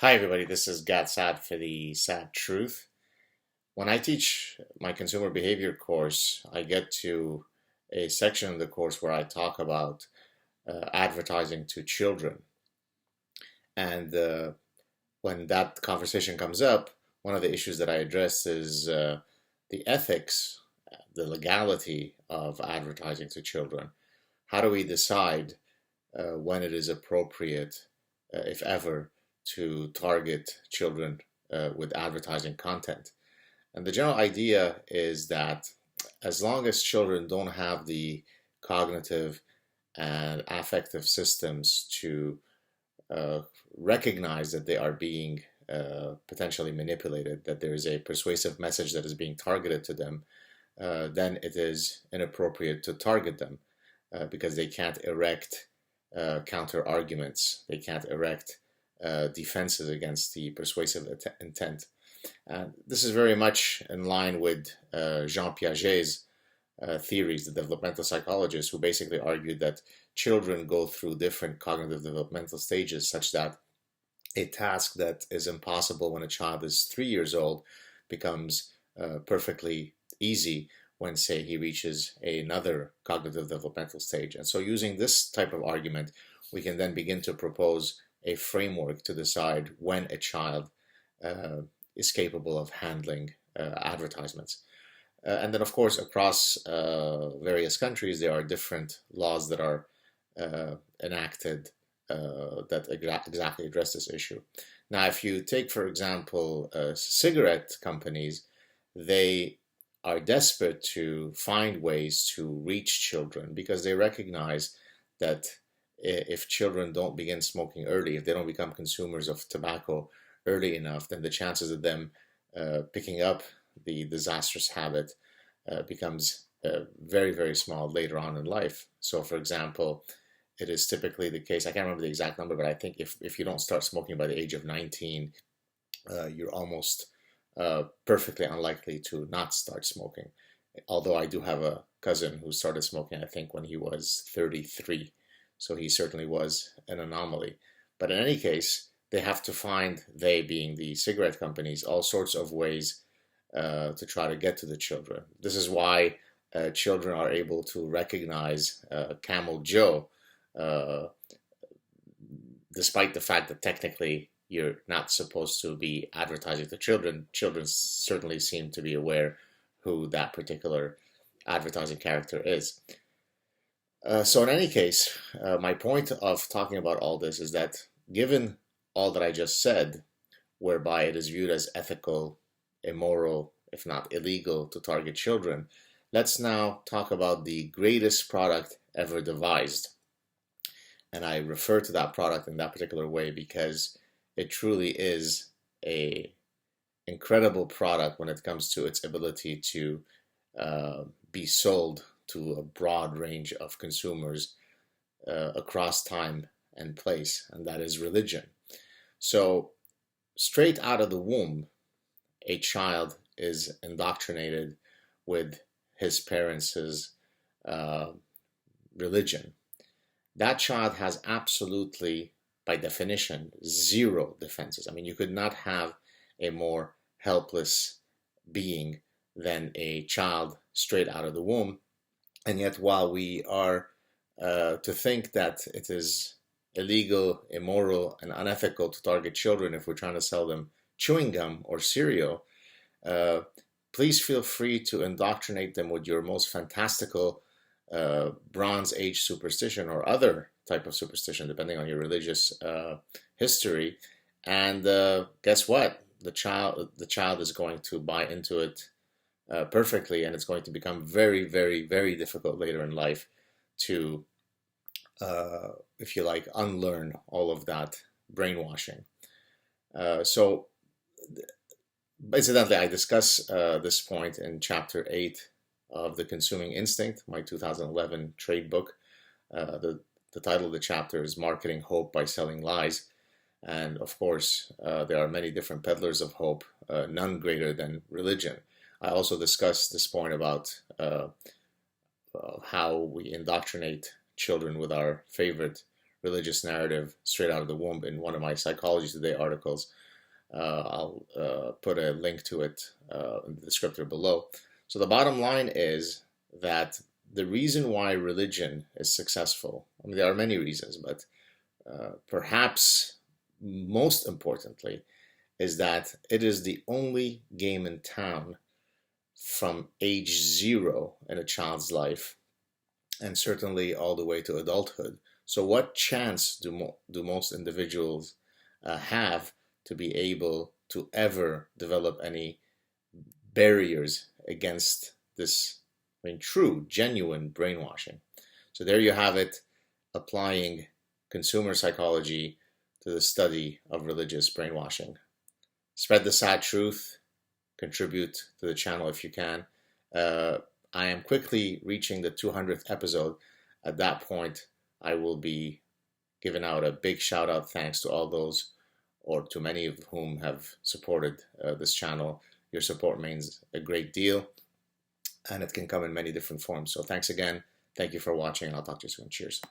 Hi, everybody. This is Saad for the Sad Truth. When I teach my consumer behavior course, I get to a section of the course where I talk about advertising to children. And when that conversation comes up, one of the issues that I address is the ethics, the legality of advertising to children. How do we decide when it is appropriate, if ever, to target children with advertising content? And the general idea is that as long as children don't have the cognitive and affective systems to uh, recognize that they are being potentially manipulated, that there is a persuasive message that is being targeted to them, then it is inappropriate to target them because they can't erect counter arguments, they can't erect defenses against the persuasive intent. This is very much in line with Jean Piaget's theories, the developmental psychologist, who basically argued that children go through different cognitive developmental stages such that a task that is impossible when a child is 3 years old becomes perfectly easy when, say, he reaches another cognitive developmental stage. And so using this type of argument, we can then begin to propose a framework to decide when a child is capable of handling advertisements. And then, of course, across various countries, there are different laws that are enacted that exactly address this issue. Now, if you take, for example, cigarette companies, they are desperate to find ways to reach children because they recognize that if children don't begin smoking early, if they don't become consumers of tobacco early enough, then the chances of them picking up the disastrous habit becomes very, very small later on in life. So, for example, it is typically the case, I can't remember the exact number, but I think if you don't start smoking by the age of 19, you're almost perfectly unlikely to not start smoking. Although I do have a cousin who started smoking, I think, when he was 33. So he certainly was an anomaly. But in any case, they have to find, they being the cigarette companies, all sorts of ways to try to get to the children. This is why children are able to recognize Camel Joe, uh, despite the fact that technically you're not supposed to be advertising to children. Children certainly seem to be aware who that particular advertising character is. So in any case, my point of talking about all this is that given all that I just said, whereby it is viewed as ethical, immoral, if not illegal, to target children, let's now talk about the greatest product ever devised. And I refer to that product in that particular way because it truly is a incredible product when it comes to its ability to be sold to a broad range of consumers across time and place, and that is religion. So, straight out of the womb, a child is indoctrinated with his parents' uh, religion. That child has absolutely, by definition, zero defenses. I mean, you could not have a more helpless being than a child straight out of the womb. And yet, while we are to think that it is illegal, immoral, and unethical to target children if we're trying to sell them chewing gum or cereal, uh, please feel free to indoctrinate them with your most fantastical Bronze Age superstition or other type of superstition, depending on your religious history. And guess what? The child is going to buy into it perfectly, and it's going to become very, very, very difficult later in life to, if you like, unlearn all of that brainwashing. So, incidentally, I discuss this point in chapter 8 of The Consuming Instinct, my 2011 trade book. The title of the chapter is Marketing Hope by Selling Lies. And of course, there are many different peddlers of hope, none greater than religion. I also discuss this point about how we indoctrinate children with our favorite religious narrative straight out of the womb in one of my Psychology Today articles. I'll put a link to it in the descriptor below. So the bottom line is that the reason why religion is successful, I mean, there are many reasons, but perhaps most importantly, is that it is the only game in town from age 0 in a child's life, and certainly all the way to adulthood. So what chance do most individuals have to be able to ever develop any barriers against this, I mean, true, genuine brainwashing? So there you have it, applying consumer psychology to the study of religious brainwashing. Spread the sad truth, contribute to the channel if you can. I am quickly reaching the 200th episode. At that point, I will be giving out a big shout out thanks to all those, or to many of whom have supported this channel. Your support means a great deal, and it can come in many different forms. So thanks again. Thank you for watching, and I'll talk to you soon. Cheers.